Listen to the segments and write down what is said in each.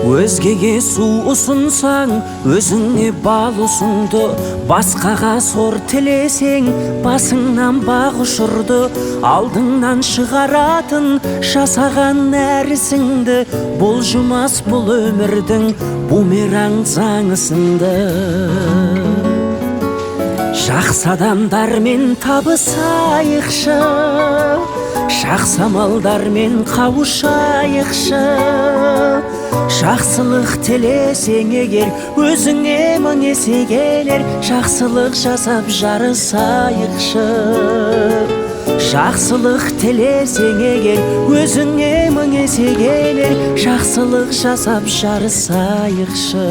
Өзгеге су ұсынсаң, өзіңе бал ұсынды. Басқаға сор тілесең, басыңнан бақ ұшырды. Алдыңнан шығаратын жасаған нәрісіңді. Бұлжымас бұл өмірдің бумеранг заңы сынды. Жақсы адамдармен табысайықшы, жақсы амалдармен қауышайықшы. Жақсылық тілесең егер, өзіңе мың есе келер. Жақсылық жасап жарысайықшы. Жақсылық тілесең егер, өзіңе мың есе келер. Жақсылық жасап жарысайықшы.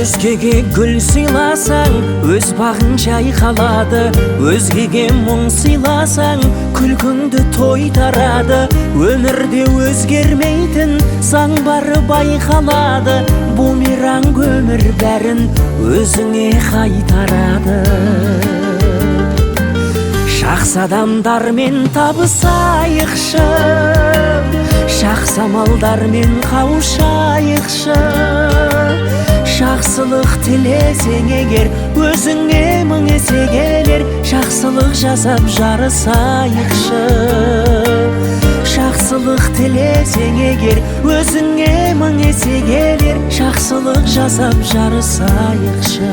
Өзгеге гүл сыйласаң, өз бағың жайқалады. Өзгеге мұң сыйласаң, күлкіңді тойтарады. Өмірде өзгермейтін заң бары байқалады. Бумеранг өмір бәрін өзіңе қайтарады. Жақсы адамдармен табысайықшы, жақсы амалдармен қауышайықшы. Жақсылық тілесең егер, өзіңе мың есе келер. Жақсылық жасап жарысайықшы. Жақсылық тілесең егер, өзіңе мың есе келер. Жақсылық жасап жарысайықшы.